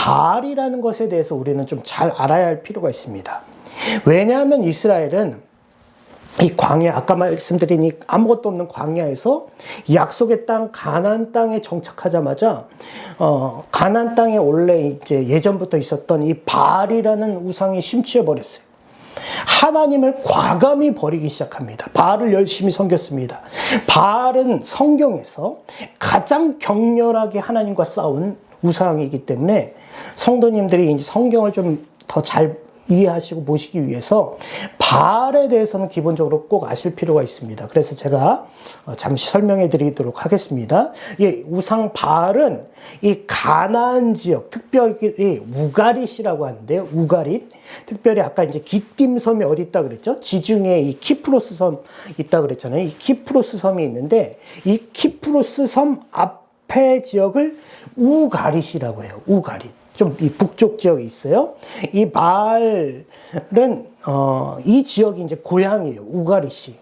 바알이라는 것에 대해서 우리는 좀 잘 알아야 할 필요가 있습니다. 왜냐하면 이스라엘은 이 광야, 아까 말씀드린 이 아무것도 없는 광야에서 약속의 땅 가나안 땅에 정착하자마자 가나안 땅에 원래 이제 예전부터 있었던 이 바알이라는 우상이 심취해 버렸어요. 하나님을 과감히 버리기 시작합니다. 바알을 열심히 섬겼습니다. 바알은 성경에서 가장 격렬하게 하나님과 싸운 우상이기 때문에 성도님들이 이제 성경을 좀 더 잘 이해하시고 보시기 위해서 바알에 대해서는 기본적으로 꼭 아실 필요가 있습니다. 그래서 제가 잠시 설명해 드리도록 하겠습니다. 이 우상 바알은 이 가나안 지역, 특별히 우가릿이라고 하는데요. 우가릿. 특별히 아까 이제 기띔 섬이 어디 있다 그랬죠? 지중해에 이 키프로스 섬 있다 그랬잖아요. 이 키프로스 섬이 있는데 이 키프로스 섬 앞에 지역을 우가릿이라고 해요. 우가릿. 좀 이 북쪽 지역에 있어요. 이 바알은 이 지역이 이제 고향이에요. 우가릿이.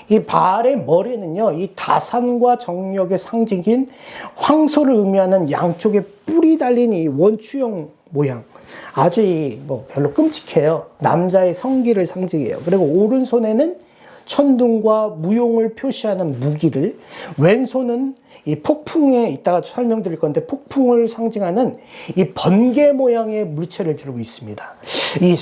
이 바알의 머리는요, 이 다산과 정력의 상징인 황소를 의미하는 양쪽에 뿔이 달린 이 원추형 모양. 아주 별로 끔찍해요. 남자의 성기를 상징해요. 그리고 오른손에는 천둥과 무용을 표시하는 무기를, 왼손은 이 폭풍에 이따가 설명드릴 건데 폭풍을 상징하는 이 번개 모양의 물체를 들고 있습니다. 이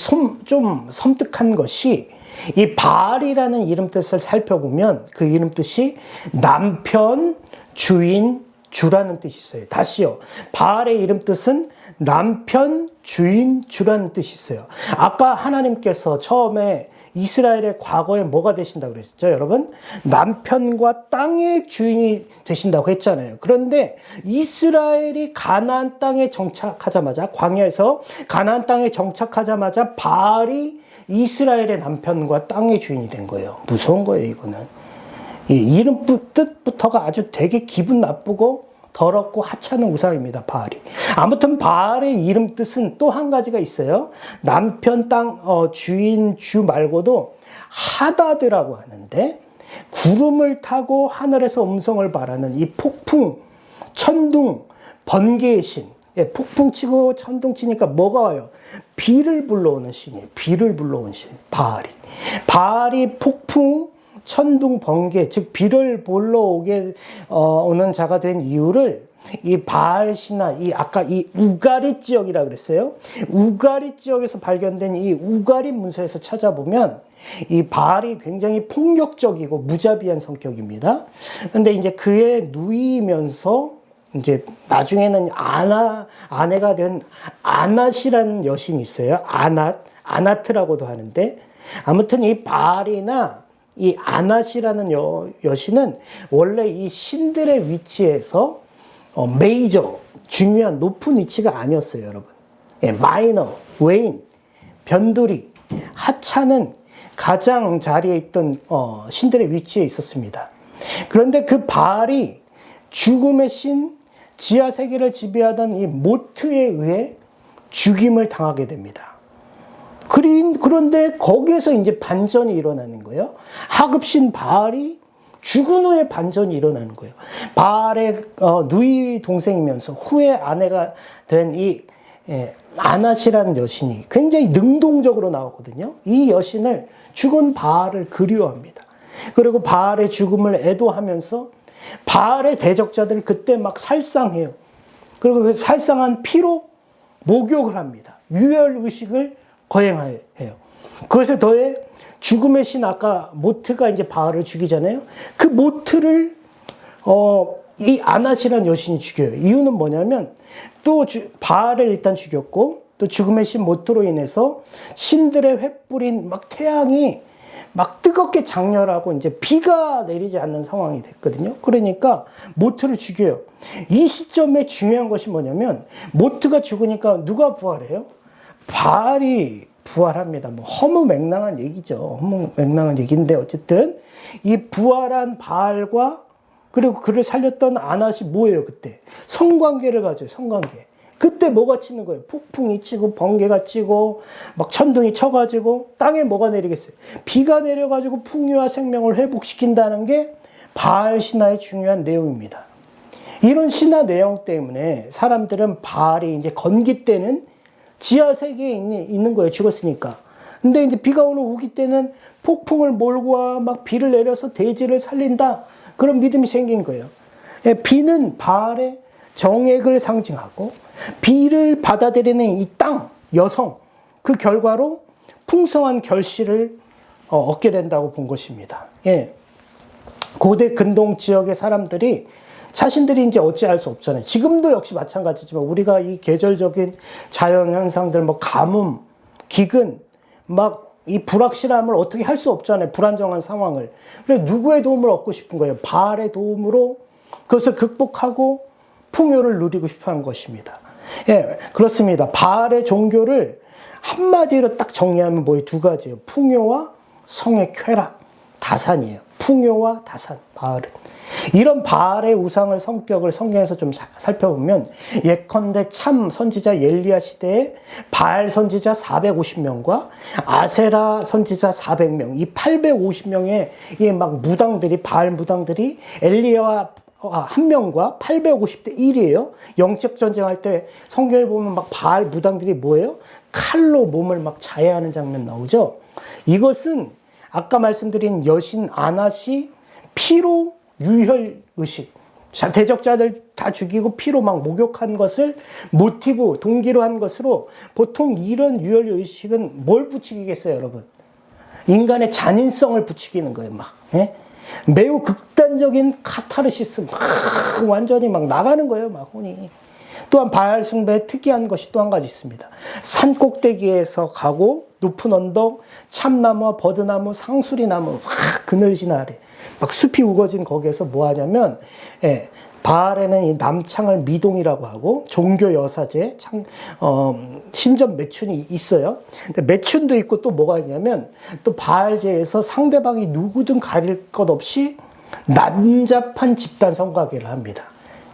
좀 섬뜩한 것이 이 바알이라는 이름 뜻을 살펴보면 그 이름 뜻이 남편, 주인, 주라는 뜻이 있어요. 다시요. 바알의 이름 뜻은 남편, 주인, 주라는 뜻이 있어요. 아까 하나님께서 처음에 이스라엘의 과거에 뭐가 되신다고 그랬죠, 여러분? 남편과 땅의 주인이 되신다고 했잖아요. 그런데 이스라엘이 가나안 땅에 정착하자마자, 광야에서 가나안 땅에 정착하자마자 바알이 이스라엘의 남편과 땅의 주인이 된 거예요. 무서운 거예요, 이거는. 이 이름 뜻부터가 아주 되게 기분 나쁘고 더럽고 하찮은 우상입니다, 바알이. 아무튼 바알의 이름 뜻은 또 한 가지가 있어요. 남편, 땅, 주인, 주 말고도 하다드라고 하는데 구름을 타고 하늘에서 음성을 발하는 이 폭풍, 천둥, 번개의 신. 예, 폭풍 치고 천둥 치니까 뭐가 와요? 비를 불러오는 신이에요. 비를 불러오는 신, 바알이. 바알이 폭풍, 천둥, 번개, 즉 비를 불러오게 오는 자가 된 이유를 이 바알 신화, 아까 이 우가릿 지역이라 그랬어요. 우가릿 지역에서 발견된 이 우가릿 문서에서 찾아보면 이 바알이 굉장히 폭력적이고 무자비한 성격입니다. 그런데 이제 그의 누이면서 이제 나중에는 아내가 된 아낫이라는 여신이 있어요. 아나트라고도 하는데 아무튼 이 바알이나 이 아낫이라는 여신은 원래 이 신들의 위치에서 메이저, 중요한 높은 위치가 아니었어요, 여러분. 예, 마이너, 웨인, 변두리, 하찮은 가장 자리에 있던 신들의 위치에 있었습니다. 그런데 그 바알이 죽음의 신, 지하 세계를 지배하던 이 모트에 의해 죽임을 당하게 됩니다. 그런데 거기에서 이제 반전이 일어나는 거예요. 하급신 바알이 죽은 후에 반전이 일어나는 거예요. 바알의 누이 동생이면서 후에 아내가 된 이 아낫이라는 여신이 굉장히 능동적으로 나오거든요. 이 여신을 죽은 바알을 그리워합니다. 그리고 바알의 죽음을 애도하면서 바알의 대적자들을 그때 막 살상해요. 그리고 그 살상한 피로 목욕을 합니다. 유혈의식을 거행해요. 그것에 더해 죽음의 신, 아까 모트가 이제 바알을 죽이잖아요. 그 모트를 이 아낫이라는 여신이 죽여요. 이유는 뭐냐면 또 바알을 일단 죽였고 또 죽음의 신 모트로 인해서 신들의 횃불인 막 태양이 막 뜨겁게 장렬하고 이제 비가 내리지 않는 상황이 됐거든요. 그러니까 모트를 죽여요. 이 시점에 중요한 것이 뭐냐면 모트가 죽으니까 누가 부활해요? 바알이 부활합니다. 뭐 허무맹랑한 얘기죠. 허무맹랑한 얘기인데 어쨌든 이 부활한 바알과 그리고 그를 살렸던 아낫이 뭐예요? 그때 성관계를 가져요. 성관계. 그때 뭐가 치는 거예요? 폭풍이 치고 번개가 치고 막 천둥이 쳐가지고 땅에 뭐가 내리겠어요? 비가 내려가지고 풍요와 생명을 회복시킨다는 게 바알 신화의 중요한 내용입니다. 이런 신화 내용 때문에 사람들은 바알이 이제 건기 때는 지하 세계에 있는 거예요. 죽었으니까. 근데 이제 비가 오는 우기 때는 폭풍을 몰고 와 막 비를 내려서 대지를 살린다. 그런 믿음이 생긴 거예요. 비는 바알의 정액을 상징하고 비를 받아들이는 이 땅, 여성, 그 결과로 풍성한 결실을 얻게 된다고 본 것입니다. 예. 고대 근동 지역의 사람들이 자신들이 이제 어찌할 수 없잖아요. 지금도 역시 마찬가지지만 우리가 이 계절적인 자연 현상들, 뭐 가뭄, 기근, 막 이 불확실함을 어떻게 할 수 없잖아요. 불안정한 상황을. 그래서 누구의 도움을 얻고 싶은 거예요? 바알의 도움으로 그것을 극복하고 풍요를 누리고 싶어 한 것입니다. 예, 그렇습니다. 바알의 종교를 한마디로 딱 정리하면 뭐예요? 두 가지예요. 풍요와 성의 쾌락, 다산이에요. 풍요와 다산, 바알은. 이런 바알의 우상을 성격을 성경에서 좀 살펴보면 예컨대 참 선지자 엘리야 시대에 바알 선지자 450명과 아세라 선지자 400명, 이 850명의 이 막 무당들이, 바알 무당들이 엘리야와 한 명과 850대 1이에요. 영적 전쟁할 때 성경에 보면 막 바알 무당들이 뭐예요? 칼로 몸을 막 자해하는 장면 나오죠. 이것은 아까 말씀드린 여신 아낫이 피로 유혈 의식, 대적자들 다 죽이고 피로 막 목욕한 것을 모티브, 동기로 한 것으로 보통 이런 유혈 의식은 뭘 부추기겠어요, 여러분? 인간의 잔인성을 부추기는 거예요, 막. 예? 매우 극단적인 카타르시스, 막 완전히 막 나가는 거예요, 막 혼이. 또한 바알 숭배에 특이한 것이 또 한 가지 있습니다. 산 꼭대기에서 가고 높은 언덕, 참나무와 버드나무, 상수리나무, 그늘진 아래 막 숲이 우거진 거기에서 뭐 하냐면, 예, 바알에는 이 남창을 미동이라고 하고 종교 여사제, 신전 매춘이 있어요. 근데 매춘도 있고 또 뭐가 있냐면 또 바알제에서 상대방이 누구든 가릴 것 없이 난잡한 집단 성가계를 합니다.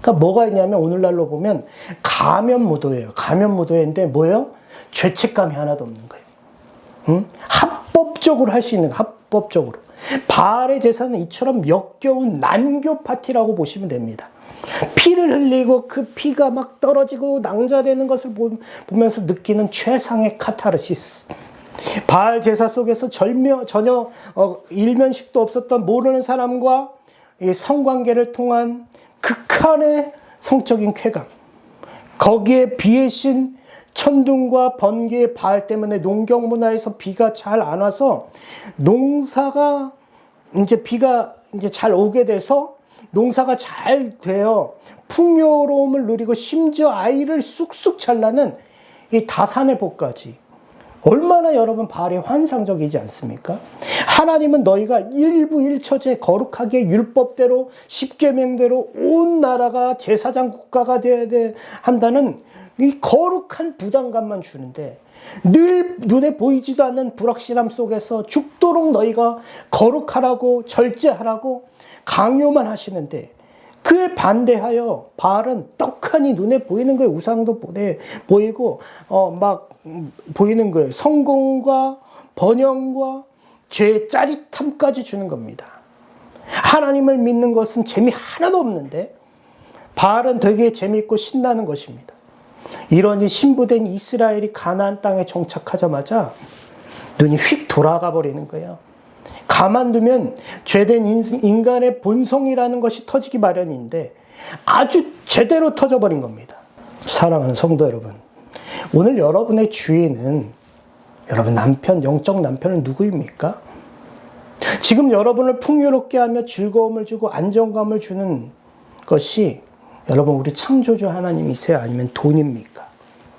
그러니까 뭐가 있냐면 오늘날로 보면 가면무도예요. 가면무도인데 뭐예요? 죄책감이 하나도 없는 거예요. 응? 합법적으로 할 수 있는 거, 합법적으로. 바알의 제사는 이처럼 역겨운 난교 파티라고 보시면 됩니다. 피를 흘리고 그 피가 막 떨어지고 낭자되는 것을 보면서 느끼는 최상의 카타르시스. 바알 제사 속에서 전혀 일면식도 없었던 모르는 사람과 이 성관계를 통한 극한의 성적인 쾌감. 거기에 비의 신 천둥과 번개의 바알 때문에 농경 문화에서 비가 잘 안 와서 농사가 이제 비가 이제 잘 오게 돼서 농사가 잘 되어 풍요로움을 누리고 심지어 아이를 쑥쑥 잘 낳는 이 다산의 복까지. 얼마나 여러분 바알이 환상적이지 않습니까? 하나님은 너희가 일부일처제 거룩하게 율법대로 십계명대로 온 나라가 제사장 국가가 되어야 한다는 이 거룩한 부담감만 주는데 늘 눈에 보이지도 않는 불확실함 속에서 죽도록 너희가 거룩하라고 절제하라고 강요만 하시는데 그에 반대하여 바알은 떡하니 눈에 보이는 거예요. 우상도 보이고 막 보이는 거예요. 성공과 번영과 죄의 짜릿함까지 주는 겁니다. 하나님을 믿는 것은 재미 하나도 없는데 바알은 되게 재미있고 신나는 것입니다. 이러니 신부된 이스라엘이 가나안 땅에 정착하자마자 눈이 휙 돌아가 버리는 거예요. 가만두면 죄된 인간의 본성이라는 것이 터지기 마련인데 아주 제대로 터져버린 겁니다. 사랑하는 성도 여러분, 오늘 여러분의 주인은 여러분 남편, 영적 남편은 누구입니까? 지금 여러분을 풍요롭게 하며 즐거움을 주고 안정감을 주는 것이 여러분 우리 창조주 하나님이세요? 아니면 돈입니까?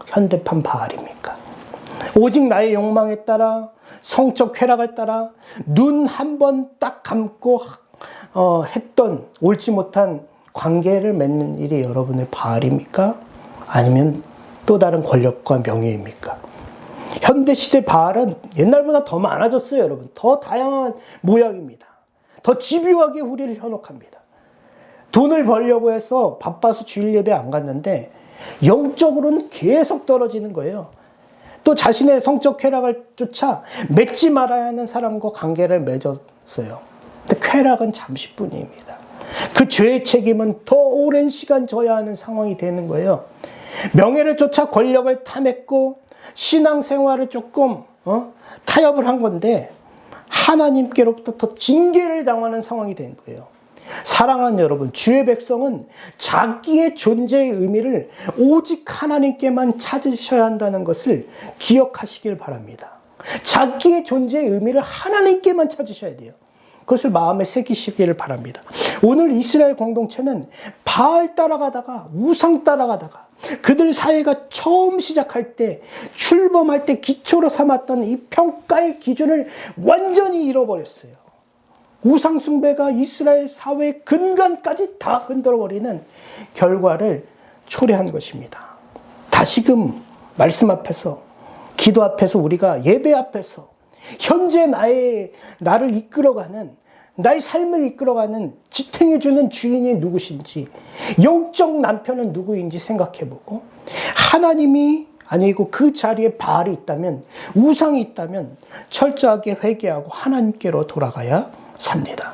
현대판 바알입니까? 오직 나의 욕망에 따라 성적 쾌락을 따라 눈 한 번 딱 감고 했던 옳지 못한 관계를 맺는 일이 여러분의 바알입니까? 아니면 또 다른 권력과 명예입니까? 현대시대 바알은 옛날보다 더 많아졌어요, 여러분. 더 다양한 모양입니다. 더 집요하게 우리를 현혹합니다. 돈을 벌려고 해서 바빠서 주일 예배 안 갔는데 영적으로는 계속 떨어지는 거예요. 또 자신의 성적 쾌락을 쫓아 맺지 말아야 하는 사람과 관계를 맺었어요. 근데 쾌락은 잠시뿐입니다. 그 죄의 책임은 더 오랜 시간 져야 하는 상황이 되는 거예요. 명예를 쫓아 권력을 탐했고 신앙생활을 조금 타협을 한 건데 하나님께로부터 더 징계를 당하는 상황이 된 거예요. 사랑하는 여러분, 주의 백성은 자기의 존재의 의미를 오직 하나님께만 찾으셔야 한다는 것을 기억하시길 바랍니다. 자기의 존재의 의미를 하나님께만 찾으셔야 돼요. 그것을 마음에 새기시기를 바랍니다. 오늘 이스라엘 공동체는 바알 따라가다가 우상 따라가다가 그들 사회가 처음 시작할 때 출범할 때 기초로 삼았던 이 평가의 기준을 완전히 잃어버렸어요. 우상 숭배가 이스라엘 사회의 근간까지 다 흔들어버리는 결과를 초래한 것입니다. 다시금 말씀 앞에서 기도 앞에서 우리가 예배 앞에서 현재 나를 이끌어가는 나의 삶을 이끌어가는 지탱해주는 주인이 누구신지 영적 남편은 누구인지 생각해보고 하나님이 아니고 그 자리에 바알이 있다면 우상이 있다면 철저하게 회개하고 하나님께로 돌아가야 삽니다.